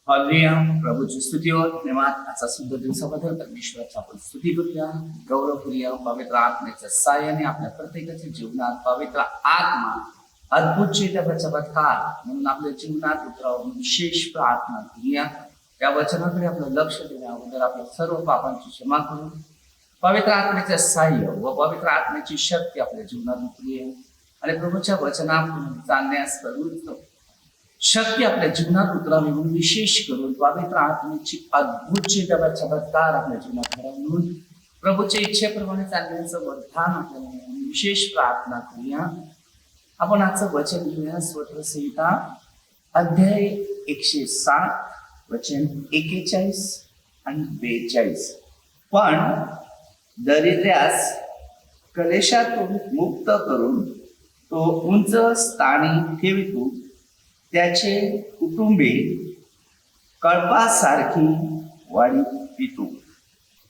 Hallelujah. प्रभूची स्तुती हो. धन्यवाद. आजचा सुंदर दिवसाबद्दल परमेश्वराची आपण स्तुती करूया. गौरव करूया. पवित्र आत्म्याच्या साहाय्याने आपल्या प्रत्येकाच्या जीवनात पवित्र आत्मा अद्भुत चमत्कार म्हणून आपल्या जीवनात उतरावून विशेष प्रार्थना करूया. या वचनाकडे आपलं लक्ष देण्याबद्दल आपल्या सर्व पापांची क्षमा करून पवित्र आत्म्याचे सहाय्य व पवित्र आत्म्याची शक्ती आपल्या जीवनात उतरूया आणि प्रभूच्या वचनातून चालण्यास प्रवृत्त शक्ती आपल्या जीवनात उतरावी म्हणून विशेष करून पवित्र आत्म्याची अद्भुत चमत्कार आपल्या जीवनात करा म्हणून प्रभूच्या इच्छेप्रमाणे चालण्याचं वरदान आपल्याला म्हणून विशेष प्रार्थना करूया. आपण आजचं वचन घेऊया. स्तोत्र संहिता अध्याय 107 वचन 41 आणि 42. पण दरिद्र्यास कलेशातून मुक्त करून तो उंच स्थानी ठेवितो, त्याचे कुटुंबे कळपासारखी वाढवितो.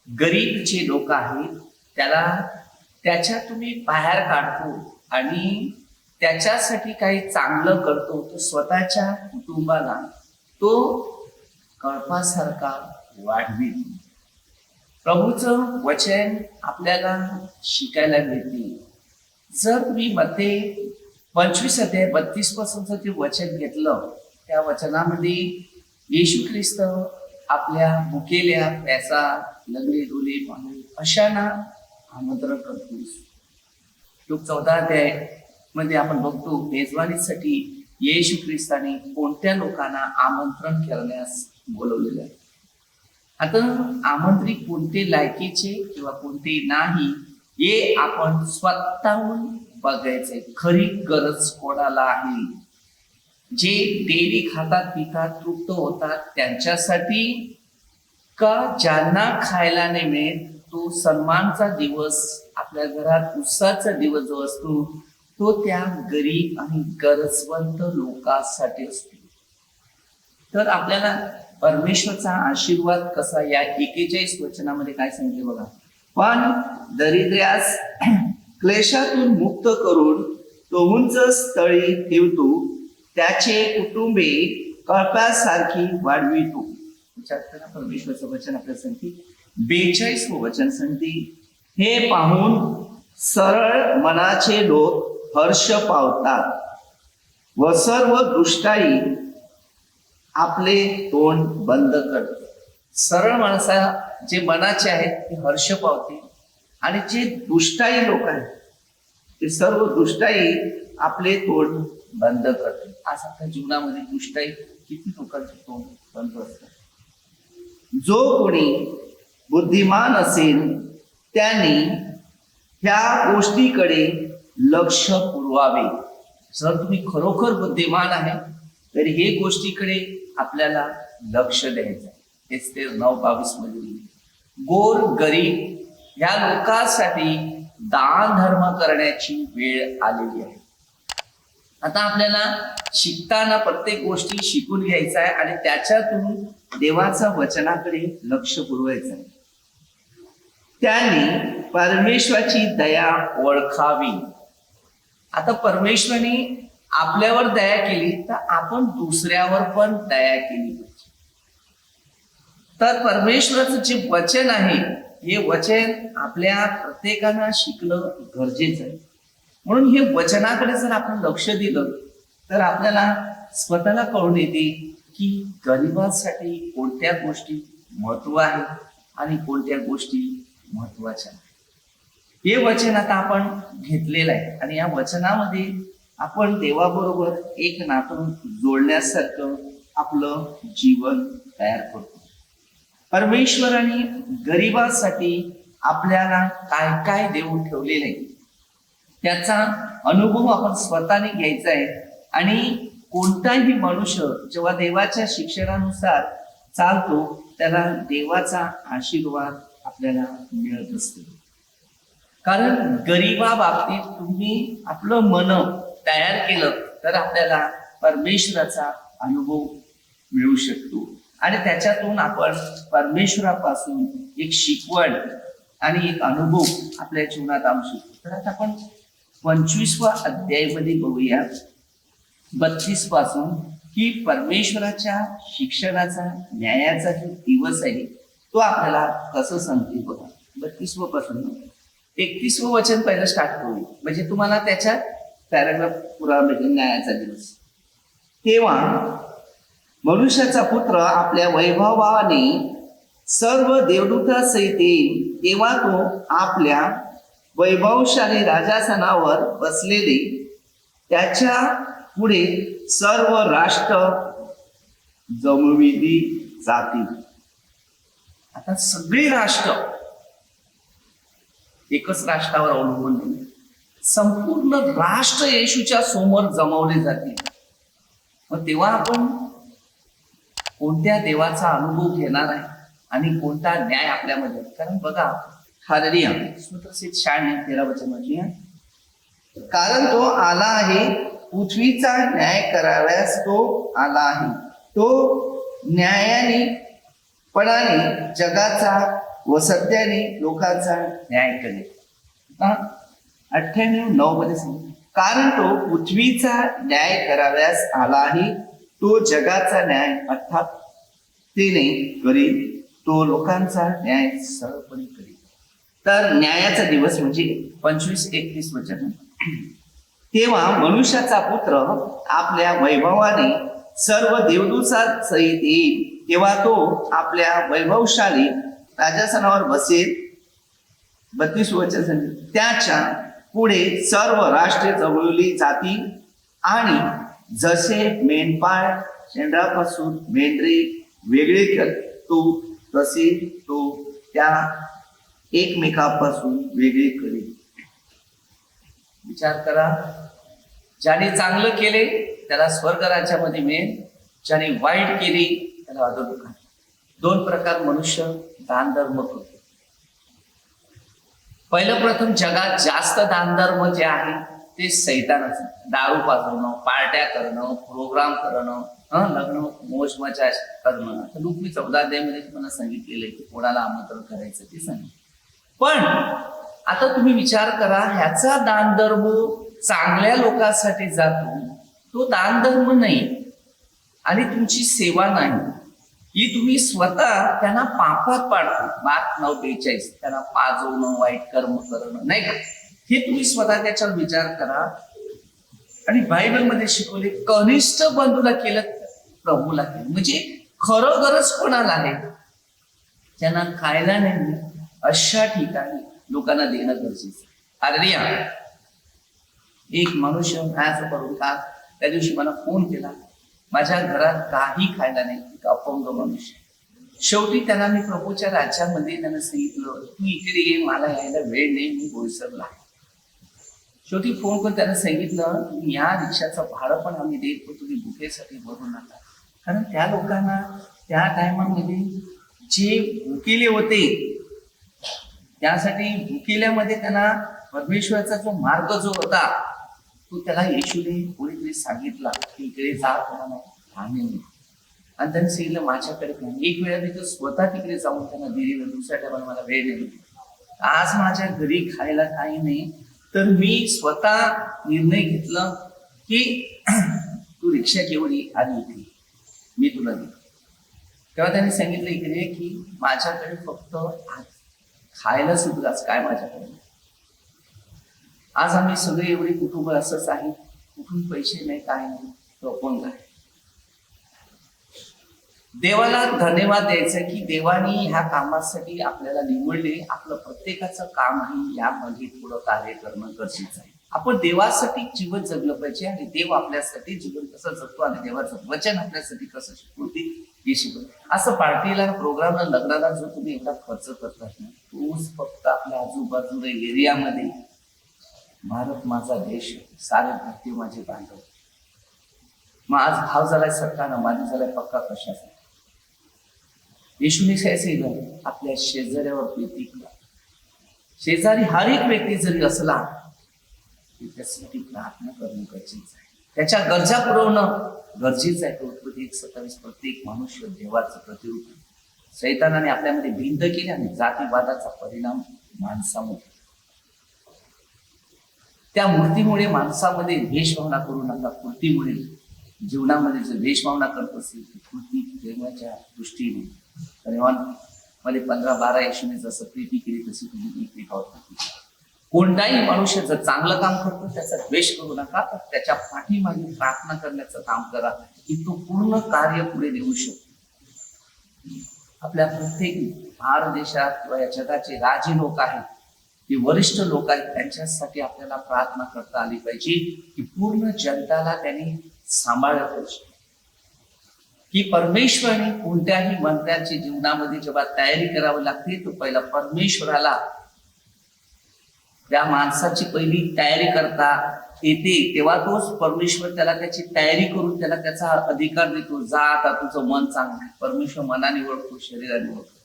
गरीब जे लोक आहेत त्याला त्याच्या तुम्ही बाहेर काढतो आणि त्याच्यासाठी काही चांगलं करतो. तो स्वतःच्या कुटुंबाला तो कळपासारखा वाढवितो. प्रभूचं वचन आपल्याला शिकायला मिळते. जर तुम्ही मध्ये 25 अध्याय 32 पासूनचं जे वचन घेतलं त्या वचनामध्ये येशू ख्रिस्त आपल्या भुकेल्या प्यासा लंगडे डोले पाणी अशांना आमंत्रण करतो. 14 अध्याय मध्ये आपण बघतो मेजवानीसाठी येशू ख्रिस्ताने कोणत्या लोकांना आमंत्रण करण्यास बोलवलेलं आहे. आता आमंत्रित कोणते लायकीचे किंवा कोणते नाही हे आपण स्वतःहून बघायचंय. खरी गरज कोणाला आहे? जे डेली खातात पितात तृप्त होतात त्यांच्यासाठी का ज्यांना खायला नाही मिळेल? तो सन्मानचा दिवस आपल्या घरात उत्साहाचा दिवस जो असतो तो त्या गरीब आणि गरजवंत लोकांसाठी असतो. तर आपल्याला परमेश्वरचा आशीर्वाद कसा या 41 वचनामध्ये काय सांगितले बघा. पण दरिद्र्यास क्लेशातून मुक्त करून तो उंच स्थळी ठेवतो, त्याचे कुटुंबे कळपासारखी वाढवितो. परमेश्वरचं वचन आपल्याला सांगते. 42 वचन सांगते, हे पाहून सरळ मनाचे लोक हर्ष पावतात व सर्व दुष्टाई आपले तोंड बंद करतात. सरळ माणसा जे मनाचे आहेत ते हर्ष पावते आणि जे दुष्टाई लोक आहेत ते सर्व दुष्टाई आपले तोंड बंद करते. आज आपल्या जीवनामध्ये दुष्टाई किती लोकांचे तोंड बंद असतात. जो कोणी बुद्धिमान असेल त्यांनी ह्या गोष्टीकडे लक्ष पुरवावे. जर तुम्ही खरोखर बुद्धिमान आहे तर हे गोष्टीकडे आपल्याला लक्ष द्यायचं. तेच ते 9:22 मध्ये गोर गरीब या लोकांसाठी दान धर्म करण्याची वेळ आलेली आहे. आता आपल्याला शिकताना प्रत्येक गोष्टी शिकून घ्यायचा आहे आणि त्याच्यातून देवाच्या वचनाकडे लक्ष पुरवायचं आहे. त्यांनी परमेश्वराची दया ओळखावी. आता परमेश्वराने आपल्यावर दया केली तर आपण दुसऱ्यावर पण दया केली पाहिजे. तर परमेश्वराचं जे वचन आहे हे वचन आपल्या प्रत्येकाला शिकलं गरजेचं आहे. म्हणून हे वचनाकडे जर आपण लक्ष दिलं तर आपल्याला स्वतःला कळून येते की गरिबांसाठी कोणत्या गोष्टी महत्व आहे आणि कोणत्या गोष्टी महत्वाच्या आहेत. हे वचन आता आपण घेतलेलं आहे आणि या वचनामध्ये आपण देवाबरोबर एक नातं जोडण्यासारखं आपलं जीवन तयार करतो. परमेश्वराने गरिबांसाठी आपल्याला काय काय देऊन ठेवलेलं आहे त्याचा अनुभव आपण स्वतःने घ्यायचा आहे. आणि कोणताही मनुष्य जेव्हा देवाच्या शिक्षणानुसार चालतो त्याला देवाचा आशीर्वाद आपल्याला मिळत असतो. कारण गरिबा बाबतीत तुम्ही आपलं मन तयार केलं तर आपल्याला परमेश्वराचा अनुभव मिळू शकतो आणि त्याच्यातून आपण परमेश्वरापासून एक शिकवण आणि एक अनुभव आपल्या जीवनात आणू शकतो. तर आता आपण 25व्या अध्यायामध्ये बघूया 32 पासून की परमेश्वराच्या शिक्षणाचा न्यायाचा जो दिवस आहे तो आपल्याला कसं सांगते बघा. 32वं प्रसंग 31वं वचन पहिलं स्टार्ट करूया, म्हणजे तुम्हाला त्याच्या पॅराग्राफ पुरा भेटेल. न्यायाचा दिवस. तेव्हा मनुष्याचा पुत्र आपल्या वैभवाने सर्व देवदूतासहित येईल, तेव्हा तो आपल्या वैभवशाली राजासनावर बसलेले त्याच्या पुढे सर्व राष्ट्र जमविली जातील. आता सगळी राष्ट्र एकच राष्ट्रावर अवलंबून नाही, संपूर्ण राष्ट्र येशूच्या समोर जमवले जातील. मग तेव्हा आपण कोणत्या देवाचा अनुभव घेणार आहे आणि कोणता न्याय आपल्यामध्ये. कारण बघा हालेलुया, स्तोत्रसित 13 वचन वाचूया. कारण तो आला आहे, पृथ्वीचा न्याय कराव्यास तो आला आहे. तो न्यायाने पणाने जगाचा व सत्याने लोकांचा न्याय करेल. 98:9 मध्ये सांगितलं, कारण तो पृथ्वीचा न्याय कराव्यास आला आहे, तो जगाचा न्याय अर्थात तेने करेल, तो लोकांचा न्याय सरळपणे करेल. तर न्यायाचा दिवस म्हणजे 25-31 वचन. तेव्हा मनुष्याचा पुत्र आपल्या वैभवाने सर्व देवदूता सहित येईल, तेव्हा तो आपल्या वैभवशाली राजासनावर बसेल. 32 वचन. त्याच्या पुढे सर्व राष्ट्रे जमवली जातील आणि जसे मेंढपाळ शेंड्रापासून मेंढरे वेगळे करतो तसे तो त्या एकमेकापासून वेगळे करेल. विचार करा, ज्याने चांगलं केले त्याला स्वर्ग राज्यामध्ये मिळेल, ज्याने वाईट केले त्याला अधोलोकात. 2 प्रकार मनुष्य दान धर्म करतो. पहिलं प्रथम जगात जास्त दान धर्म जे आहे ते सैतानाचं. दारू पाजवणं, पार्ट्या करणं, प्रोग्राम करणं, लग्न मोज मजा करणं. लुकमी 14 अध्यायामध्ये तुम्हाला सांगितलेलं आहे की कोणाला आमंत्रण करायचं ते सांगितलं. पण आता तुम्ही विचार करा, ह्याचा दानधर्म चांगल्या लोकांसाठी जातो, तो दानधर्म नाही आणि तुमची सेवा नाही, ही तुम्ही स्वतः त्यांना पापात पाडतो. मार्क 9:42, त्यांना पाजवणं, वाईट कर्म करणं नाही का, हे तुम्ही स्वतः त्याच्यावर विचार करा. आणि बायबलमध्ये शिकवले कनिष्ठ बंधूला केलं प्रभूला केलं. म्हणजे खरं गरज कोणाला आहे, त्यांना खायला नाही अशा ठिकाणी लोकांना देणं गरजेचं. हालेलुया. एक मनुष्य असं करून का त्या दिवशी मला फोन केला, माझ्या घरात काही खायला नाही, एक अपंग मनुष्य. शेवटी त्यांना मी प्रभूच्या राज्यामध्ये त्यांना सांगितलं, तू इकडे ये, मला यायला वेळ नाही, मी बोईसरला. शेवटी फोन करून त्यांना सांगितलं, तुम्ही या रिक्षाचं भाडं पण आम्ही देतो, तुम्ही भुकेसाठी भरू नका. कारण त्या लोकांना त्या टायमामध्ये जे भुकेले होते त्यासाठी भुकेल्यामध्ये त्यांना परमेश्वराचा जो मार्ग जो होता तो त्याला येशूने कोणीतरी सांगितला की इकडे जा, तुम्हाला पाणी नाही. आणि त्यांनी सांगितलं माझ्याकडे नाही. एक वेळा मी तर स्वतः तिकडे जाऊन त्यांना दिलेलं, दुसऱ्या टायमाला मला वेळ नाही. आज माझ्या घरी खायला काही नाही, तर मी स्वतः निर्णय घेतला की तू रिक्षा घेऊन ये आणि इकडे मी तुला देतो. तेव्हा त्यांनी सांगितलं इकडे की माझ्याकडे फक्त खायला सुद्धाच काय माझ्याकडे. आज आम्ही सगळे एवढे कुटुंब असंच आहे, कुठून पैसे नाही काय नाही, तो अपंग आहे. देवाला धन्यवाद द्यायचं की देवानी ह्या कामासाठी आपल्याला निवडले. आपलं प्रत्येकाचं काम आहे यामध्ये थोडं कार्य करणं गरजेचं आहे. आपण देवासाठी जीवन जगलं पाहिजे आणि देव आपल्यासाठी जीवन कसं जगतो आणि देवाचं वचन आपल्यासाठी कसं शिकवते हे शिकवतो. असं पार्टीला, प्रोग्रामला, लग्नाला जो तुम्ही एवढा खर्च करतात ना, तोच फक्त आपल्या आजूबाजूला एरियामध्ये भारत माझा देश, सारे भारतीय माझे बांधव. मग आज भाव झालाय सरकारनं, माझी झालाय पक्का कशाचा. येशूने काय सांगितलं, आपल्या शेजाऱ्यावर प्रीती करा. शेजारी हर एक व्यक्ती जरी असला त्याच्यासाठी प्रार्थना करणं गरजेचं आहे, त्याच्या गरजा पुरवणं गरजेचं आहे. उत्पत्ती 1:27 प्रत्येक मनुष्य देवाचं प्रतिरूप. सैतानाने आपल्यामध्ये भिंत केली आणि जातीवादाचा परिणाम माणसामध्ये. त्या मूर्तीमुळे माणसामध्ये द्वेष भावना करू नका. मूर्तीमुळे जीवनामध्ये जर देशभावना करत असेल तर कृती देवाच्या दृष्टीने मध्ये 15-12 यशूने जसं प्रीती केली तशी तुम्ही एकमेकावर प्रीती करा. कोणताही मनुष्य जर चांगलं काम करतो त्याचा द्वेष करू नका, तर त्याच्या पाठीमागे प्रार्थना करण्याचं काम करा की तो पूर्ण कार्य पुढे नेऊ शकतो. आपल्या प्रत्येक भारत देशात किंवा या जगाचे राजे लोक आहेत, ते वरिष्ठ लोक आहेत, त्यांच्यासाठी आपल्याला प्रार्थना करता आली पाहिजे की पूर्ण जनताला त्यांनी सांभाळलं पाहिजे. की परमेश्वराने कोणत्याही मंत्र्याच्या जीवनामध्ये जेव्हा तयारी करावी लागते तो पहिला परमेश्वराला त्या माणसाची पहिली तयारी करता येते, तेव्हा तोच परमेश्वर त्याला त्याची तयारी करून त्याला त्याचा अधिकार देतो. जा आता तुझं मन चांगलं. परमेश्वर मनाने ओळखतो, शरीराने ओळखतो.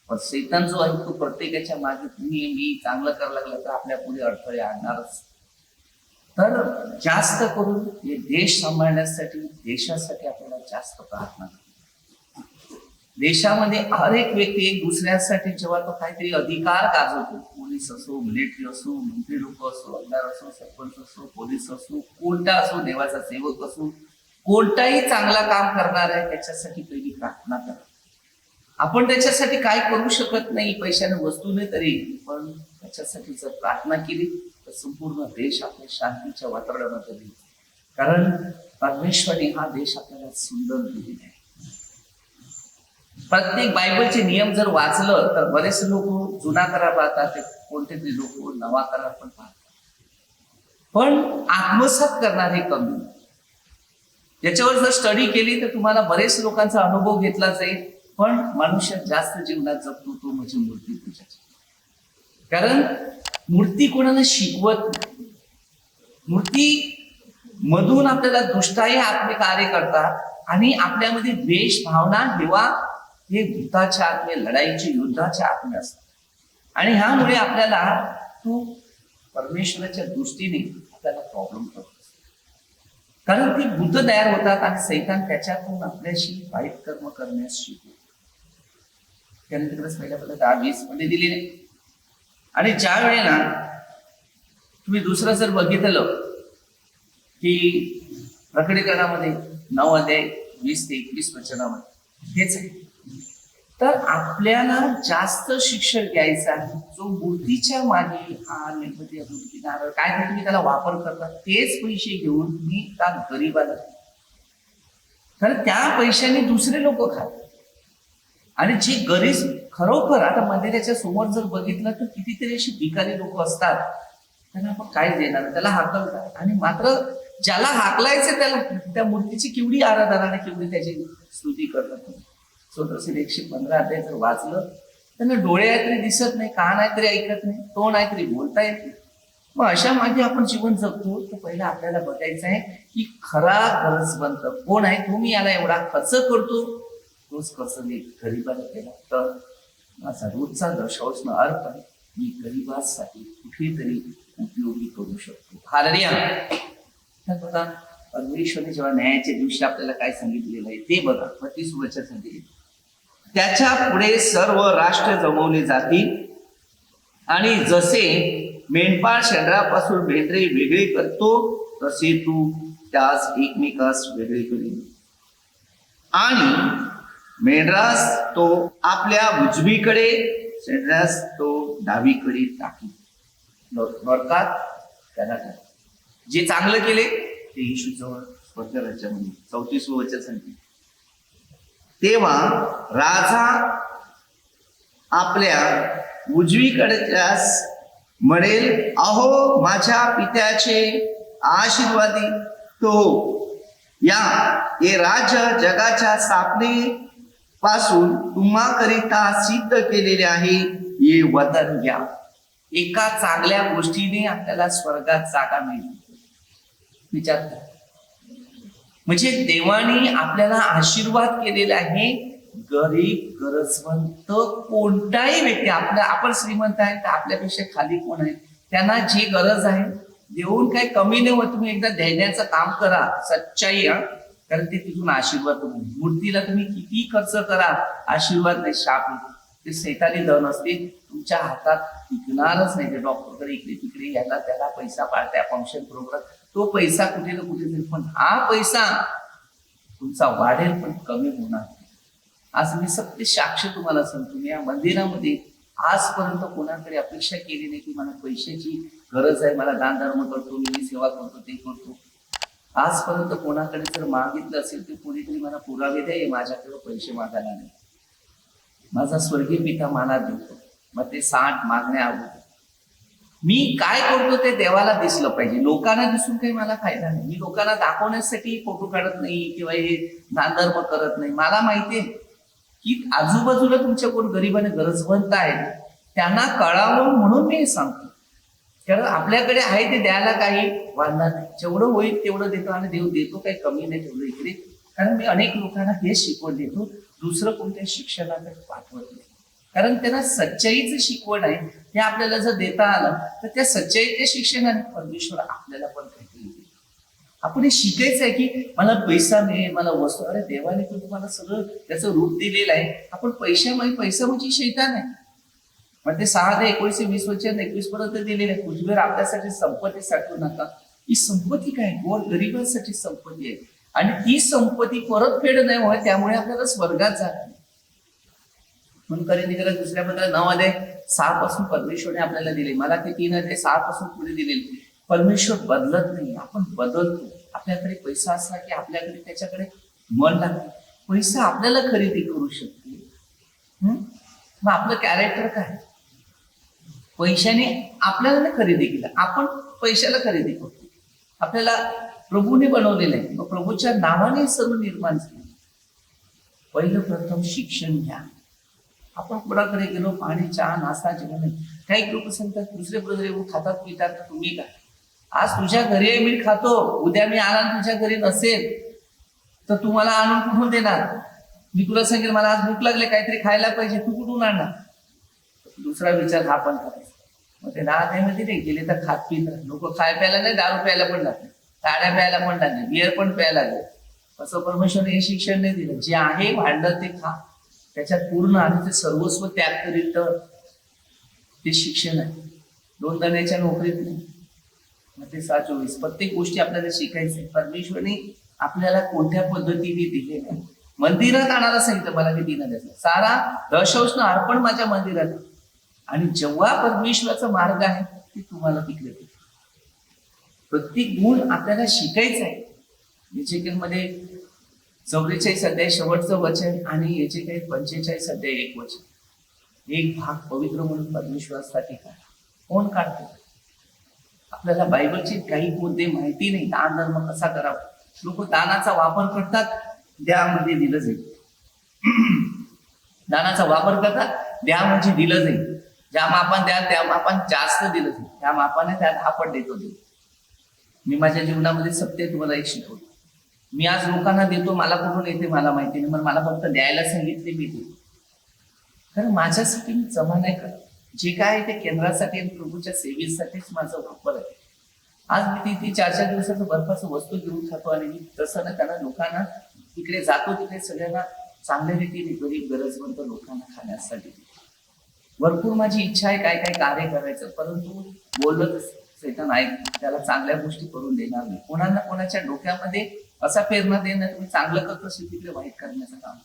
पण सैतान जो आहे तो प्रत्येकाच्या मागे तुम्ही मी चांगलं करायला लागलं तर आपल्या पुढे अडथळे आणणारच. तर जास्त करून हे देश सांभाळण्यासाठी देशासाठी आपल्याला जास्त प्रार्थना करावी. देशामध्ये हर एक व्यक्ती एक दुसऱ्यासाठी जेव्हा तो काहीतरी अधिकार गाजवतो, पोलीस असो, मिलिटरी असो, मंत्री लोक असो, आमदार असो, सरपंच असो, पोलीस असो, कोणता असो, देवाचा सेवक असो, कोणताही चांगला काम करणार आहे त्याच्यासाठी पहिली प्रार्थना करा. आपण त्याच्यासाठी काय करू शकत नाही पैशाने वस्तूने तरी, पण त्याच्यासाठी जर प्रार्थना केली तर संपूर्ण देश आपल्या शांतीच्या वातावरणामध्ये राहील. कारण परमेश्वराने हा देश आपल्याला सुंदर दिलेला आहे. प्रत्येक बायबलचे नियम जर वाचलं तर बरेचसे लोक जुना करार पाहतात, ते कोणते तरी लोक नवा करार पण पाहतात, पण आत्मसात करणारे कमी. याच्यावर जर स्टडी केली तर तुम्हाला बरेच लोकांचा अनुभव घेतला जाईल, पण मनुष्य जास्त जीवनात जगतो तो म्हणजे मूर्ती पूजाची. कारण मूर्ती कोणाला शिकवत नाही. मूर्ती मधून आपल्याला दुष्टाही आत्मे कार्य करतात आणि आपल्यामध्ये द्वेष भावना किंवा हे भूताच्या आत्मे, लढाईचे युद्धाच्या आत्मे असतात. आणि ह्यामुळे आपल्याला तो परमेश्वराच्या दृष्टीने आपल्याला प्रॉब्लेम करतो. कारण ती भूत तयार होतात आणि सैतान त्याच्यातून आपल्याशी वाईट कर्म करण्यास शिकतो. त्यानंतर पहिल्या 10-20 मध्ये दिलेले. आणि ज्या वेळेला तुम्ही दुसरं जर बघितलं की प्रकटीकरणामध्ये 9:20-21 वचनामध्ये हेच आहे, तर आपल्याला जास्त शिक्षण घ्यायचं आहे. जो मूर्तीच्या मागे मूर्ती नारळ काय तुम्ही त्याला वापर करता, तेच पैसे घेऊन तुम्ही त्या गरीबाला, कारण त्या पैशाने दुसरे लोक खातात. आणि जे गरीब खरोखर आता मंदिराच्या समोर जर बघितलं तर कितीतरी अशी भिकारी लोक असतात, त्यांना आपण काय देणार, त्याला हाकलतात. आणि मात्र ज्याला हाकलायचं त्याला त्या मूर्तीची केवढी आराधना आणि केवढी त्याची स्तुती करतात. स्वतःचे 115 अध्याय जर वाचलं, त्यांना डोळे आहेत तरी दिसत नाही, कान आहेत तरी ऐकत नाही, तोंड आहे तरी बोलता येत नाही. मग अशा मागे आपण जीवन जगतो. तर पहिलं आपल्याला बघायचं आहे की खरा गरजवंत कोण आहे. तुम्ही याला एवढा खर्च करतो, तोच खर्च मी गरीबाला केला तर माझा रोजचा दशांश अर्थ आहे मी गरीबासाठी कुठेतरी उपयोगी करू शकतो. हालेलुया. तर बघा परमेश्वराने जेव्हा न्यायाच्या दिवशी आपल्याला काय सांगितलेलं आहे ते बघा. 32 वचन सांगितले, त्याच्या पुढे सर्व राष्ट्र जमवले जातील आणि जसे मेंढपाळ शेंडरापासून मेंढरे वेगळे करतो तसे तू त्यास एकमेकास वेगळे करील. आणि मेंढरास तो आपल्या उजवीकडे, शेंडरास तो डावीकडे टाकी. नरकात त्याला जे चांगलं केले ते येशूजवळ स्वर्ग राज्यामध्ये. 34 वचन सांगते, तेव्हा राजा आपल्या उजवीकडच्यास म्हणेल, अहो माझ्या पित्याचे आशीर्वादी तो या, हे राज्य जगाच्या स्थापने पासून तुम्हाकरिता सिद्ध केलेले आहे, हे वतन घ्या. एका चांगल्या गोष्टीने आपल्याला स्वर्गात जागा मिळते. विचार करा, म्हणजे देवाने आपल्याला आशीर्वाद केलेला आहे. गरीब गरजवंत कोणताही व्यक्ती, आपण श्रीमंत आहे तर आपल्यापेक्षा खाली कोण आहे, त्यांना जी गरज आहे देऊन काही कमी नाही होत. तुम्ही एकदा देण्याचं काम करा, सच्चाई, कारण ते तिथून आशीर्वाद. मूर्तीला तुम्ही किती खर्च करा, आशीर्वाद नाही, शाप. ते सैतानी धन असते, तुमच्या हातात टिकणारच नाही. ते डॉक्टरकडे इकडे तिकडे याला त्याला पैसा पाळत्या, फंक्शन प्रोग्राम, तो पैसा कुठे ना कुठे. पण हा पैसा तुमचा वाढेल पण कमी होणार नाही. आज मी सत्य साक्ष तुम्हाला सांगतो, मी या मंदिरामध्ये आजपर्यंत कोणाकडे अपेक्षा केली नाही की मला पैशाची गरज आहे, मला दान धर्म करतो, मी सेवा करतो, ते करतो. आजपर्यंत कोणाकडे जर मागितलं असेल तर कोणीतरी मला पुरावे द्या, माझ्याकडे पैसे मागायला नाही. माझा स्वर्गीय पिता मला देतो. मग ते 60 मागण्या अगोदर मी काय करतो ते देवाला दिसलं पाहिजे. लोकांना दिसून काही मला फायदा नाही. मी लोकांना दाखवण्यासाठी फोटो काढत नाही किंवा हे दानधर्म करत नाही. मला माहितीये की आजूबाजूला तुमच्या कोण गरीबाने गरजवंत आहेत त्यांना कळावं म्हणून मी हे सांगतो. कारण आपल्याकडे आहे ते द्यायला काही वाढणार नाही. जेवढं होईल तेवढं देतो आणि देव देतो, काही कमी नाही ठेवलं इकडे. कारण मी अनेक लोकांना हे शिकवण देतो, दुसरं कोणत्या शिक्षणाकडे पाठवत नाही. कारण त्यांना सच्चाईचं शिकवण आहे, हे आपल्याला जर देता आलं तर त्या सच्चाईच्या शिक्षणाने परमेश्वर आपल्याला पण काहीतरी देईल. आपण हे शिकायचं आहे की मला पैसा मिळेल, मला वस्तू. अरे देवाने पण तुम्हाला सगळं त्याचं रूप दिलेलं आहे. आपण पैसा म्हणजे शैतान आहे. मग ते 6 ते 19 20 वचन 21 पर्यंत दिलेले आहे. पृथ्वीवर आपल्यासाठी संपत्ती साठवू नका. ही संपत्ती काय? गरिबांसाठी संपत्ती आहे आणि ती संपत्ती परतफेड नाही होय, त्यामुळे आपल्याला स्वर्गात जात नाही. म्हणून करिंदीकरास दुसऱ्या पत्रात 9 अध्याय 6 पासून परमेश्वरने आपल्याला दिले. मला ते 3 अध्याय 6 पासून पुढे दिलेले. परमेश्वर बदलत नाही, आपण बदलतो. आपल्याकडे पैसा असला की आपल्याकडे त्याच्याकडे मन लागते. पैसा आपल्याला खरेदी करू शकते. मग आपलं कॅरेक्टर काय? पैशाने आपल्याला नाही खरेदी केलं, आपण पैशाला खरेदी करतो. आपल्याला प्रभूने बनवलेलं आहे, मग प्रभूच्या नावाने सर्व निर्माण झाले. पहिलं प्रथम शिक्षण घ्या. आपण कोणाकडे गेलो, पाणी चहा नाश्ता जेवण नाही. काही लोक सांगतात दुसरे ब्रदर येऊन खातात पितात, तुम्ही काय? आज तुझ्या घरी आहे मी खातो, उद्या मी आला तुझ्या घरी नसेल तर तुम्हाला आणून कुठून देणार? मी तुला सांगेल मला आज भूक लागले, काहीतरी खायला पाहिजे, तू कुठून आणणार? दुसरा विचार हा पण करायचा. मग ते 10 अध्यायमध्ये नाही गेले तर खात पित लोक खाय प्यायला नाही, दारू प्यायला पण लागले, ताड्या प्यायला पण लागले, बिअर पण प्यायला लागले. असं परमेश्वरने हे शिक्षण नाही दिलं. जे आहे वाढलं ते खा, त्याच्यात पूर्ण आणि ते सर्वस्व त्याग करील तर ते शिक्षण आहे. 2 दण्याच्या नोकरीत नाही. मग ते 6:24 प्रत्येक गोष्टी आपल्याला शिकायचं. परमेश्वरने आपल्याला कोणत्या पद्धतीने दिले नाही. मंदिरात आणायला सांगितलं मला की दिनं द्यायचं, सारा दशंश अर्पण माझ्या मंदिरात. आणि जेव्हा परमेश्वराचा मार्ग आहे ते तुम्हाला तिकडे प्रत्येक गुण आपल्याला शिकायचं आहे. याचे मध्ये 44 अध्याय शेवटचं वचन आणि याचे काही 45 अध्याय 1 वचन. एक भाग पवित्र म्हणून परमेश्वरासाठी काढा. कोण काढतो? आपल्याला बायबलची काही मुद्दे माहिती नाही. दान धर्म कसा करावा, लोक दानाचा वापर करतात, द्यामध्ये दिलं जाईल. दानाचा वापर करतात, द्या म्हणजे दिलं जाईल. ज्या मापान द्या त्या मापान जास्त दिलं जाईल, त्या मापाने त्या 10 पट देतो. मी माझ्या जीवनामध्ये सत्य तुम्हाला एक शिकवतो. मी आज लोकांना देतो, मला कुठून येते मला माहिती नाही, पण मला फक्त द्यायला सांगितले मी देतो. कारण माझ्यासाठी मी जमा नाही करत. जे काय आहे ते केंद्रासाठी आणि प्रभूच्या सेवेसाठीच माझा वापर आहे. आज मी ती 4-4 दिवसाचं बर्फाचं वस्तू घेऊन खातो आणि मी तसं ना त्यांना लोकांना इकडे जातो तिकडे सगळ्यांना चांगल्या रीतीने गरीब गरजवंत लोकांना खाण्यासाठी भरपूर माझी इच्छा आहे काय काय कार्य करायचं. परंतु बोललं शैतान आहे त्याला चांगल्या गोष्टी करून देणार नाही. कोणाला कोणाच्या डोक्यामध्ये असा प्रेरणा देणं, तुम्ही चांगलं करत असेल तिकडे वाईट करण्याचं काम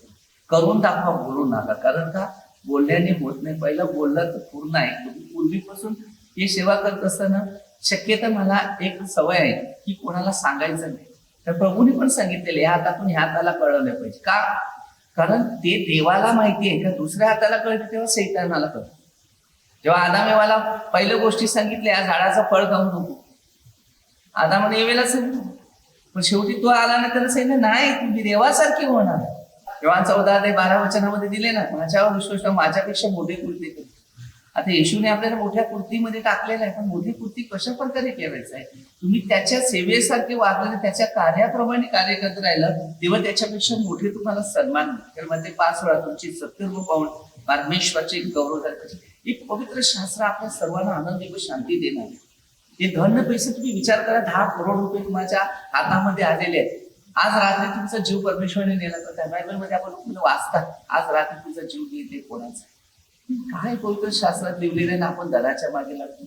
करून दाखवा, बोलू नका. कारण का बोलण्याने होत नाही. पहिलं बोललं तर पूर्ण आहे. तुम्ही पूर्वीपासून हे सेवा करत असताना शक्यता मला एक सवय आहे की कोणाला सांगायचं नाही. तर प्रभूने पण सांगितलेलं या हातातून ह्या हाताला कळलं पाहिजे. का? कारण ते देवाला माहिती आहे का दुसऱ्या हाताला कळतं तेव्हा शैतानाला कळतं. जेव्हा आदामेवाला पहिल्या गोष्टी सांगितल्या, या झाडाचं फळ खाऊ नको, आदामाने एवेला सांगितलं, पण शेवटी तो आला ना त्याला सांगितलं नाही तुम्ही देवासारखी होणार. जेव्हा 14 ते 12 वचनामध्ये दिले ना, माझ्यावर विश्वास माझ्यापेक्षा मोठे कृती कर. आता येशूने आपल्याला मोठ्या कृतीमध्ये टाकलेलं आहे, पण मोठी कृती कशा प्रकारे करायचं आहे? तुम्ही त्याच्या सेवेसारखे वागले, त्याच्या कार्याप्रमाणे कार्य करत राहिलं तेव्हा त्याच्यापेक्षा मोठे तुम्हाला सन्मान मिळेल. तर मध्ये 5 वेळा तुमची सत्कर्म पाहून परमेश्वराचे गौरव करायचे. एक पवित्र शास्त्र आपल्या सर्वांना आनंदी व शांती देणार. ते धन पैसे तुम्ही विचार करा, 10 करोड रुपये तुमच्या हातामध्ये आलेले आहेत. आज रात्री तुमचा जीव परमेश्वराने नेला तर त्या बायबलमध्ये आपण वाचतात आज रात्री तुझा जीव गेले कोणाचा. काय पवित्र शास्त्रात लिहिलेलं आहे ना, आपण धनाच्या मागे लागतो.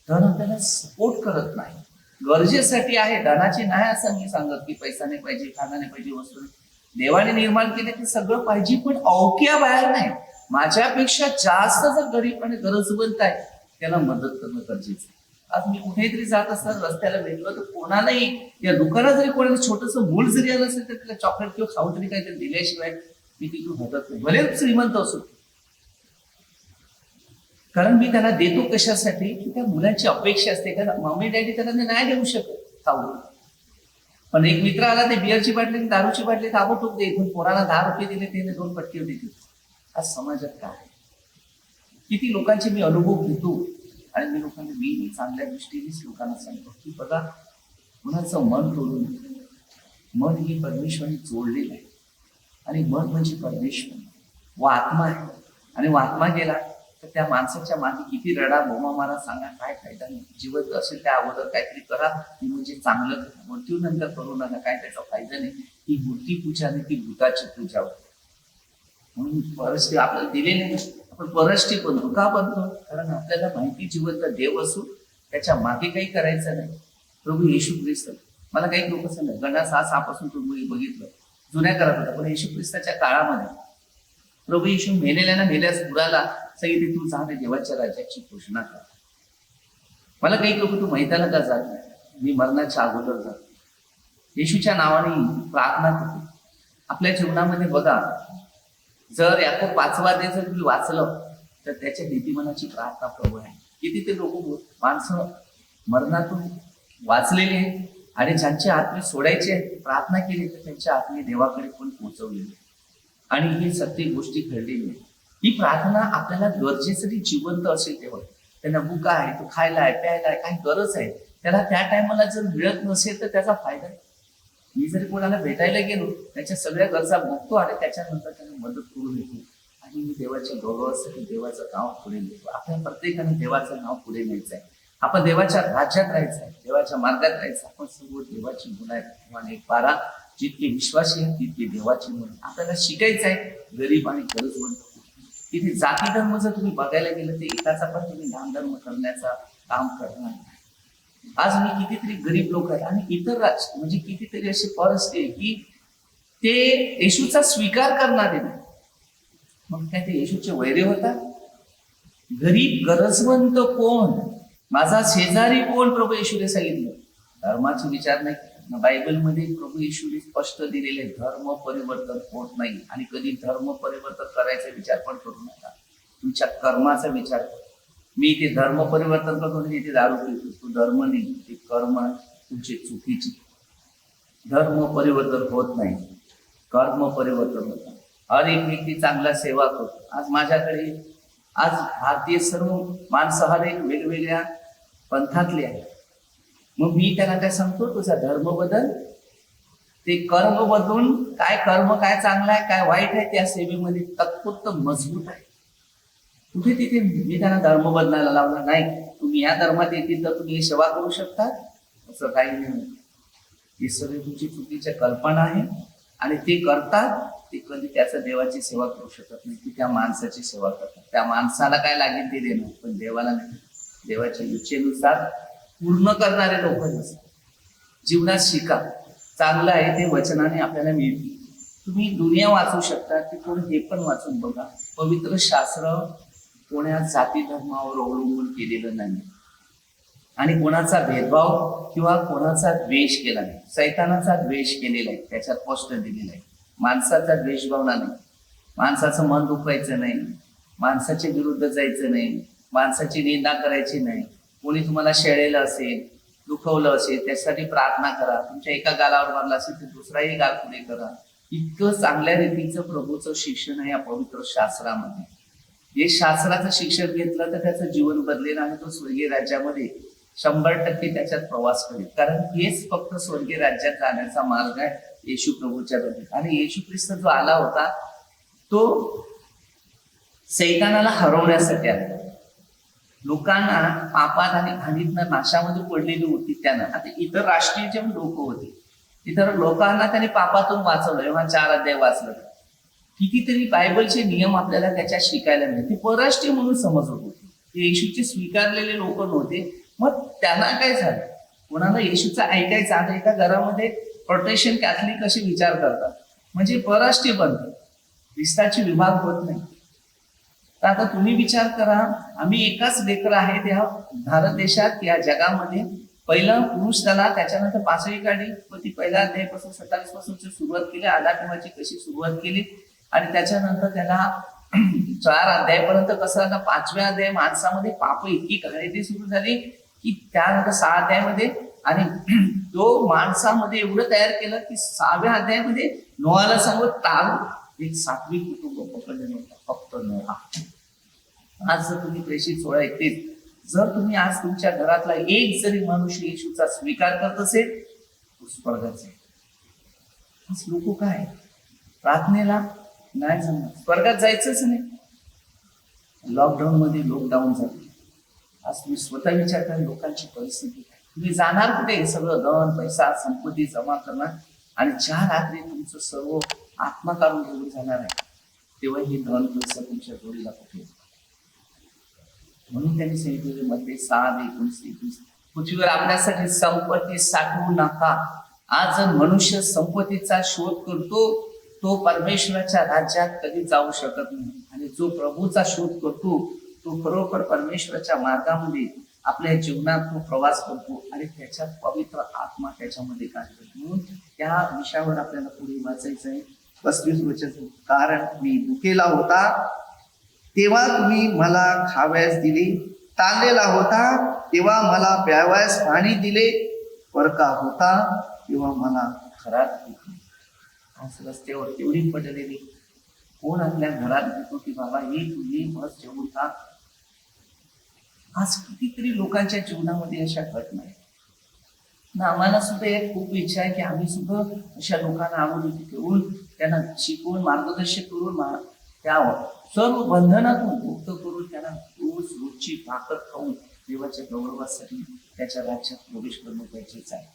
धन आपल्याला सपोर्ट करत नाही. गरजेसाठी आहे, धनाची नाही असं मी सांगत की पैसा नाही पाहिजे, खाणं नाही पाहिजे, वस्तू नाही. देवाने निर्माण केले ते सगळं पाहिजे, पण अवक्या बाहेर नाही. माझ्यापेक्षा जास्त जर गरीब आणि गरजवंत आहे त्याला मदत करणं गरजेचं आहे. आज मी कुठेतरी जात असताना रस्त्याला भेटलो तर कोणालाही या दुकानात जरी कोणाला छोटंसं मूल जरी आलं असेल तर त्याला चॉकलेट किंवा खाऊ तरी काहीतरी दिल्याशिवाय मी तिथून हटत नाही, भले श्रीमंत असो. कारण मी त्याला देतो कशासाठी की त्या मुलाची अपेक्षा असते, कारण मम्मी डॅडी त्याला नाही देऊ शकत खाऊ. पण एक मित्र आला, ते बिअरची बाटली दारूची बाटली ताबडतोब दे, पण कोणाला 10 रुपये दिले त्याने 2 पटके देते. आज समाजात काय किती लोकांचे मी अनुभव घेतो आणि मी चांगल्या दृष्टीनेच लोकांना सांगतो की बघा, कुणाचं मन तोडून, मन ही परमेश्वराने जोडलेलं आहे आणि मन म्हणजे परमेश्वर व आत्मा आहे. आणि व आत्मा गेला तर त्या माणसाच्या मागे किती रडा बोमा मारा, सांगा काय फायदा नाही. जिवंत असेल त्या अगोदर काहीतरी करा, ती म्हणजे चांगलं करा, मृत्यूनंतर करू नका, काय त्याचा फायदा नाही. ही मूर्ती पूजा आणि ती भूताची पूजा होती. म्हणून परष्टी आपल्याला दिले नाही, आपण परष्टी बनतो. का बनतो? कारण आपल्याला माहिती जिवंत देव असून त्याच्या मागे काही करायचं नाही. प्रभू येशू ख्रिस्त, मला काही लोक सांगतात गणास हा सापासून तुम्ही बघितलं, जुन्या काळात होता, पण येशू ख्रिस्ताच्या काळामध्ये प्रभू येशू मेलेल्या मेल्यास बुडाला सांगितले तू जा देवाच्या राज्याची घोषणा कर. मला काही लोक तू मैदाना का जात नाही, मी मरणाच्या अगोदर जातो. येशूच्या नावाने प्रार्थना करतो. आपल्या जीवनामध्ये बघा, जर याकोब 5वा अध्याय जर तुम्ही वाचलं तर त्याच्या नीतिमनाची प्रार्थना प्रभू आहे. किती ते लोक माणसं मरणातून वाचलेले आहेत आणि ज्यांचे आत्मे सोडायचे आहेत प्रार्थना केली तर त्यांच्या आत्मे देवाकडे पण पोहोचवलेले. आणि ही सत्य गोष्टी घडलेली आहे. ही प्रार्थना आपल्याला गरजेसाठी जिवंत असेल तेव्हा, त्यांना भूक आहे, तो खायला आहे, प्यायला आहे, काही गरज आहे, त्याला त्या टायमाला जर मिळत नसेल तर त्याचा फायदा आहे. मी जरी कोणाला भेटायला गेलो त्याच्या सगळ्या गरजा बघतो आणि त्याच्यानंतर त्यांना मदत करून येतो आणि मी देवाच्या गौरवासाठी देवाचं नाव पुढे नेतो. आपल्या प्रत्येकाने देवाचं नाव पुढे न्यायचं आहे. आपण देवाच्या राज्यात राहायचं आहे, देवाच्या मार्गात राहायचं. आपण सर्व देवाची मुलं आहेत. आणि 12 जितके विश्वासी आहेत तितके देवाची मुलं. आपल्याला शिकायचं आहे गरीब आणि गरजवंत. तिथे जाती धर्म जर तुम्ही बघायला गेलं तर एकाचा पण तुम्ही दान धर्म करण्याचा काम करणार नाही. आज मी कितीतरी गरीब लोक आहेत आणि इतर म्हणजे कितीतरी असे परस्ते की ते येशूचा स्वीकार करणारे नाही. मग काय ते येशूचे वैरे होता? गरीब गरजवंत कोण, माझा शेजारी कोण, प्रभू येशूने सांगितलं. धर्माचे विचार नाही. बायबलमध्ये प्रभू येशूने स्पष्ट दिलेले धर्म परिवर्तन होत नाही आणि कधी धर्म परिवर्तन करायचा विचार पण करू नका. तुमच्या कर्माचा विचार करा. मी ते धर्म परिवर्तन करतो आणि तिथे दारू पितो, तो धर्म नाही, ते कर्म तुमचे चुकीचे. धर्म परिवर्तन होत नाही, कर्म परिवर्तन होतं. हर एक व्यक्ती चांगला सेवा करतो. आज माझ्याकडे भारतीय सर्व माणसं हर एक वेगवेगळ्या पंथातले आहेत. मग मी त्यांना काय सांगतो, तुझा धर्म बदल, ते कर्म बदलून काय कर्म काय चांगलं आहे काय वाईट आहे त्या सेवेमध्ये तत्पुरत मजबूत आहे. कुठे तिथे मी त्यांना धर्म बदलायला लावला नाही. तुम्ही या धर्मात येतील तर तुम्ही सेवा करू शकता, असं काही नाही. हे सगळी तुमची चुकीच्या कल्पना आहे आणि ते करतात ते कधी त्याचा देवाची सेवा करू शकत नाही, की त्या माणसाची सेवा करतात. त्या माणसाला काय लागेल ते देणं, पण देवाला नाही. देवाच्या इच्छेनुसार पूर्ण करणारे लोक नसतात. जीवनात शिका, चांगलं आहे ते वचनाने आपल्याला मिळते. तुम्ही दुनिया वाचू शकता, ते कोण हे पण वाचून बघा. पवित्र शास्त्र कोणा जाती धर्मावर अवलंबून केलेलं नाही आणि कोणाचा भेदभाव किंवा कोणाचा द्वेष केला नाही. सैतानाचा द्वेष केलेला आहे, त्याच्यात स्पष्ट दिलेला आहे. माणसाचा द्वेषभावना नाही, माणसाचं मन दुखवायचं नाही, माणसाच्या विरुद्ध जायचं नाही, माणसाची निंदा करायची नाही. कोणी तुम्हाला शेळेलं असेल, दुखवलं असेल त्यासाठी प्रार्थना करा. तुमच्या एका गालावर मारला असेल तर दुसराही गाल पुढे करा. इतकं चांगल्या रीतीचं प्रभूचं शिक्षण आहे या पवित्र शास्त्रामध्ये. हे शास्त्राचं शिक्षण घेतलं तर त्याचं जीवन बदलेल आणि तो स्वर्गीय राज्यामध्ये 100% त्याच्यात प्रवास करेल. कारण हेच फक्त स्वर्गीय राज्यात जाण्याचा मार्ग आहे येशू प्रभूच्या द्वारे. आणि येशू ख्रिस्त जो आला होता तो सैतानाला हरवण्यासाठी आला. लोकांना पापात आणि घाणीतनं नाशामध्ये पडलेली होती त्यानं. आता इतर राष्ट्रीय जे लोक होते, इतर लोकांना त्याने पापातून वाचवलं. जेव्हा 4 अध्याय वाचलं, कितीतरी बायबलचे नियम आपल्याला त्याच्यात शिकायला मिळते. ते परराष्ट्रीय म्हणून समजत होते, ते येशूचे स्वीकारलेले लोक नव्हते. मग त्यांना काय झालं, कोणाला येशूचा ऐकायचं. आता एका घरामध्ये प्रोटेस्टंट कॅथलिक असे विचार करतात, म्हणजे परराष्ट्रीय बनते, ख्रिस्ताची विभाग होत नाही. तर आता तुम्ही विचार करा, आम्ही एकाच लेकर आहेत या भारत देशात, या जगामध्ये. पहिलं पुरुष झाला, त्याच्यानंतर पाचवी काढली, ती पहिल्या अध्यायापासून 27 पासूनची सुरुवात केली, आदाठवाची कशी सुरुवात केली, आणि त्याच्यानंतर त्याला 4 अध्यायापर्यंत कसं. आता 5व्या अध्याय माणसामध्ये पाप इतकी घाणेरडी सुरू झाली की त्यानंतर 6 अध्यायामध्ये, आणि तो माणसामध्ये एवढं तयार केलं की 6व्या अध्यायामध्ये नोहाला सांगत ताल एक 7वी कुटुंब पकडलं नव्हतं, फक्त नोहा. आज जर तुम्ही प्रेषित 16 ऐकतील, जर तुम्ही आज तुमच्या घरातला एक जरी मनुष्य येशूचा स्वीकार करत असेल, तो स्वर्गात जाईल. आज लोक काय प्रार्थनेला नाही जमणार, स्वर्गात जायचंच नाही. लॉकडाऊन मध्ये लॉकडाऊन झाले. आज तुम्ही स्वतः विचार करा लोकांची परिस्थिती काय. तुम्ही जाणार कुठे? सगळं धन पैसा संपत्ती जमा करणार, आणि 4 रात्री तुमचं सर्व आत्मा काढून घेऊन जाणार आहे, तेव्हा हे धन पैसा तुमच्या जोडीला कुठे. म्हणून त्यांनी सांगितले मध्ये 6:19 पृथ्वीवर आपल्यासाठी संपत्ती साठवू नका. आज जर मनुष्य संपत्तीचा शोध करतो, तो परमेश्वराच्या राज्यात कधी जाऊ शकत नाही. आणि जो प्रभूचा शोध करतो, तो खरोखर परमेश्वराच्या मार्गामध्ये आपल्या जीवनात तो प्रवास करतो, आणि त्याच्या पवित्र आत्मा त्याच्यामध्ये कार्य करतो. म्हणून त्या विषयावर आपल्याला पुढे वाचायचं आहे. 35 वचन, कारण मी भुकेला होता तेव्हा तुम्ही मला खाव्यास दिले, ताणलेला होता तेव्हा मला प्यावयास पाणी दिले, परका होता तेव्हा मला घरात घेतले. आज रस्त्यावर तेवढी पडलेली कोण आपल्या घरात घेतो की बाबा हे तुम्ही बस जेवून खा. आज कितीतरी लोकांच्या जीवनामध्ये अशा घटना आहेत ना. आम्हाला सुद्धा एक खूप इच्छा आहे की आम्ही सुद्धा अशा लोकांना आवडून ठेवून त्यांना शिकवून मार्गदर्शन करून त्या सर्व बंधनातून मुक्त करून त्यांना रोजची भाकर खाऊन देवाच्या गौरवासाठी त्याच्या राज्यात प्रवेश करणं गरजेचं आहे.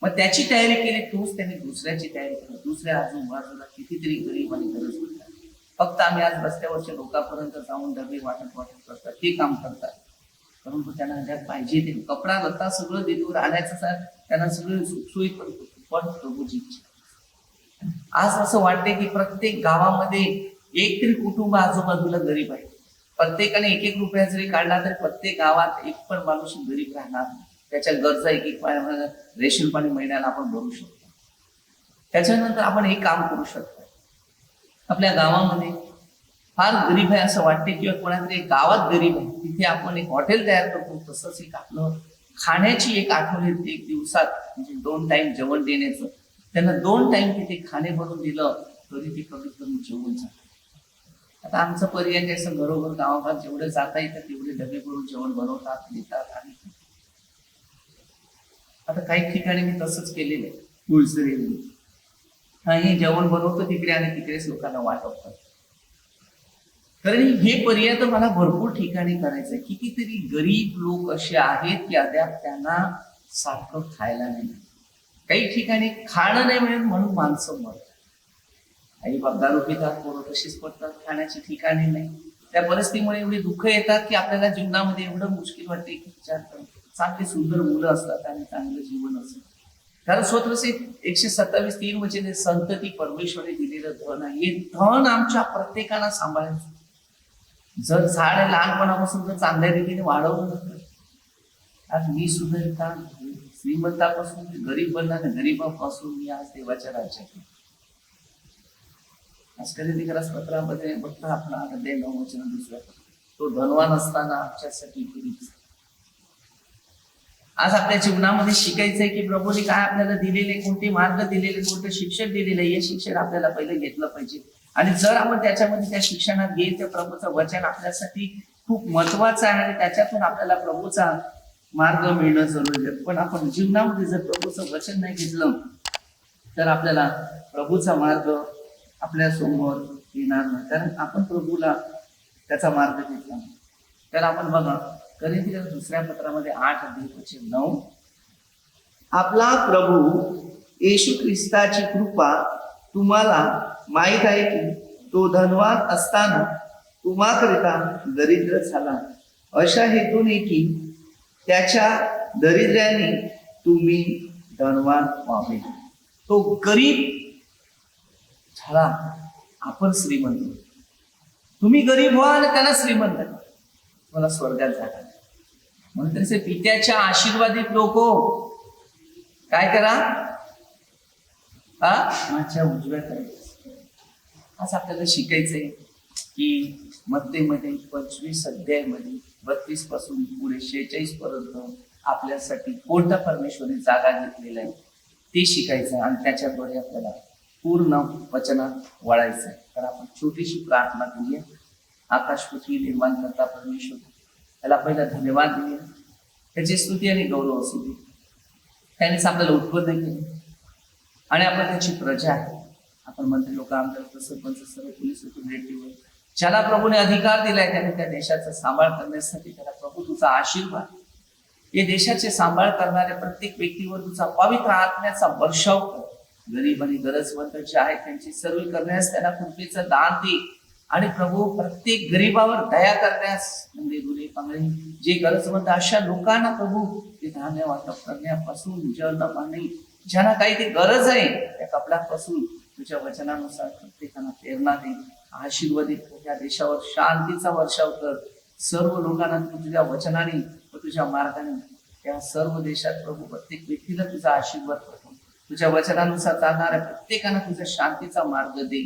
मग त्याची तयारी केली, तोच त्याने दुसऱ्याची तयारी केली. दुसऱ्या आजूबाजूला कितीतरी गरीब आणि गरज होतात. फक्त आम्ही आज रस्त्यावरच्या लोकांपर्यंत जाऊन डबे वाटत करतात, ते काम करतात. परंतु त्यांना ज्यात पाहिजे ते कपडा लत्ता सगळं देतो, राहण्याचं त्यांना सगळं सुखसोयी करतो. पण प्रभूची इच्छा आज असं वाटते की प्रत्येक गावामध्ये एक तरी कुटुंब आजूबाजूला गरीब आहे. प्रत्येकाने 1-1 रुपया जरी काढला तरी प्रत्येक गावात एक पण माणूस गरीब राहणार. त्याच्या गरजा 1-1 रेशन पाणी महिन्याला आपण भरू शकतो. त्याच्यानंतर आपण एक काम करू शकतो. आपल्या गावामध्ये फार गरीब आहे असं वाटते, किंवा कोणातरी एक गावात गरीब आहे, तिथे आपण एक हॉटेल तयार करतो. तसंच एक आपलं खाण्याची एक आठवड्यात 1 दिवसात म्हणजे 2 टाइम जेवण देण्याचं. त्यांना 2 टाइम तिथे खाणे भरून दिलं तरी ते कमीत कमी जेवण जातं. आता आमचं पर्याय असं घरोघर गावात जेवढे जाता येतं तेवढे डबे भरून जेवण बनवतात, देतात. आणि आता काही ठिकाणी मी तसंच केलेलं आहे. गुलसरी हे जेवण बनवतो तिकडे आणि तिकडेच लोकांना वाटवतात. कारण हे पर्याय तर मला भरपूर ठिकाणी करायचंय. कितीतरी गरीब लोक असे आहेत की अद्याप त्यांना सारखं खायला नाही. काही ठिकाणी खाणं नाही मिळत म्हणून माणसं मरतात. आई बाप दारू पितात, पोरं तशीच पडतात, खाण्याची ठिकाणी नाही. त्या परिस्थितीमुळे एवढे दुःख येतात की आपल्याला जीवनामध्ये एवढं मुश्किल वाटते की विचार करून चांगली सुंदर मुलं असतात आणि चांगलं जीवन असतं. कारण स्वतःचे 127:3 वचने संतती परमेश्वराने दिलेलं धन आहे. हे धन आमच्या प्रत्येकाला सांभाळायचं. जर झाड लहानपणापासून जर चांगल्या रीतीने वाढवलं नसतं, आज मी सुद्धा एका श्रीमंतापासून गरीब बनला, गरीबापासून मी आज देवाच्या राज्यात. आज कधी खरंच पत्रामध्ये बघता आपला अध्याय 9 वचन दुसरा, तो धनवान असताना आमच्यासाठी गरीब. आज आपल्या जीवनामध्ये शिकायचंय की प्रभूने काय आपल्याला दिलेले, कोणते मार्ग दिलेले, कोणते शिक्षण दिलेले, हे शिक्षण आपल्याला पहिले घेतलं पाहिजे. आणि जर आपण त्याच्यामध्ये त्या शिक्षणात घेईल तर प्रभूचं वचन आपल्यासाठी खूप महत्वाचं आहे आणि त्याच्यातून आपल्याला प्रभूचा मार्ग मिळणं जरुरी आहे. पण आपण जीवनामध्ये जर प्रभूचं वचन नाही घेतलं तर आपल्याला प्रभूचा मार्ग आपल्या समोर येणार नाही. कारण आपण प्रभूला त्याचा मार्ग घेतला. तर आपण बघा कोरिन्थीय दुसऱ्या पत्रामध्ये 8:9, आपला प्रभू येशू ख्रिस्ताची कृपा तुम्हाला माहित आहे की तो धनवान असताना तुम्हाकरिता दरिद्र झाला, अशा हेतूने की त्याच्या दरिद्र्याने तुम्ही धनवान व्हावे. तो गरीब झाला, आपण श्रीमंत. तुम्ही गरीब व्हा आणि त्याला श्रीमंत करा, मला स्वर्गात जागा. म्हणून तसे पित्याच्या आशीर्वादित लोक काय करा, माझ्या उजव्या करायचं. आज आपल्याला शिकायचंय की मत्तेमध्ये 25 अध्यायामध्ये 32 पासून पुढे 46 पर्यंत आपल्यासाठी कोणत्या परमेश्वराने जागा घेतलेला आहे ते शिकायचं आणि त्याच्याद्वारे आपल्याला पूर्ण वचनात वळायचं आहे. तर आपण छोटीशी प्रार्थना करूया. आकाश पृथ्वी निर्माण करता परमेश्वर, त्याला पहिला धन्यवाद देऊया. त्याची स्तुती आणि गौरव असू दे. त्यानेच आपल्याला उत्पन्न केले आणि आपण त्याची प्रजा आहे. आपण मंत्री लोक, आमदार, सरपंच, सर्व पोलीस रेडिओ, ज्याला प्रभूने अधिकार दिलाय त्याने त्या देशाचा सांभाळ करण्यासाठी त्याला प्रभू तुझा आशीर्वाद, या देशाचे सांभाळ करणाऱ्या प्रत्येक व्यक्तीवर तुझा पवित्र आत्म्याचा वर्षाव कर. गरीब आणि गरजवंत जे आहेत त्यांची सर्व करण्यास त्यांना कृपेचं दान दे. आणि प्रभू प्रत्येक गरीबावर दया करण्यास, म्हणजे दुरे पांगळे जे गरजवंत अशा लोकांना प्रभू ते धान्य वाटप करण्यापासून, जल पाणी ज्यांना काही ते गरज आहे त्या कपड्यापासून तुझ्या वचनानुसार प्रत्येकांना प्रेरणा दे, आशीर्वाद दे. या देशावर शांतीचा वर्षाव कर. सर्व लोकांना तुझ्या वचनाने व तुझ्या मार्गाने त्या सर्व देशात प्रभू प्रत्येक व्यक्तीला तुझा आशीर्वाद करतो. तुझ्या वचनानुसार चालणाऱ्या प्रत्येकांना तुझा शांतीचा मार्ग दे.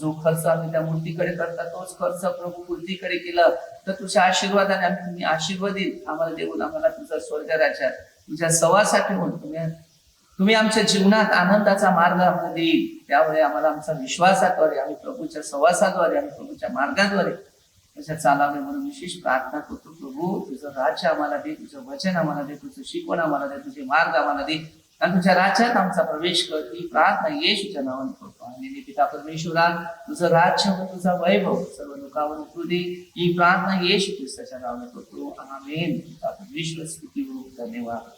जो खर्च आम्ही त्या मूर्तीकडे करता तोच खर्च प्रभू मूर्तीकडे केला तर तुझ्या आशीर्वादाने आम्ही तुम्ही आशीर्वादित आम्हाला देऊन आम्हाला तुझा स्वर्ग राज्यात तुझ्या सवासाठी होऊन तुम्ही आमच्या जीवनात आनंदाचा मार्ग आम्हाला देईल. त्यावेळी आम्हाला आमचा विश्वासाद्वारे, आम्ही प्रभूच्या सवासाद्वारे, आम्ही प्रभूच्या मार्गाद्वारे त्याच्या चालावे म्हणून विशेष प्रार्थना करतो. प्रभू तुझं राज्य आम्हाला दे, तुझं वचन आम्हाला दे, तुझं शिकवण आम्हाला दे, तुझे मार्ग आम्हाला दे आणि तुझ्या राज्यात आमचा प्रवेश कर. ही प्रार्थना येशूच्या नावाने करतो. आणि पिता परमेश्वरा तुझं राज्य व तुझा वैभव सर्व लोकांवर उतरू दे. ही प्रार्थना येशू ख्रिस्ताच्या नावाने करतो. आमेन. पिता परमेश्वर स्तुती हो. धन्यवाद.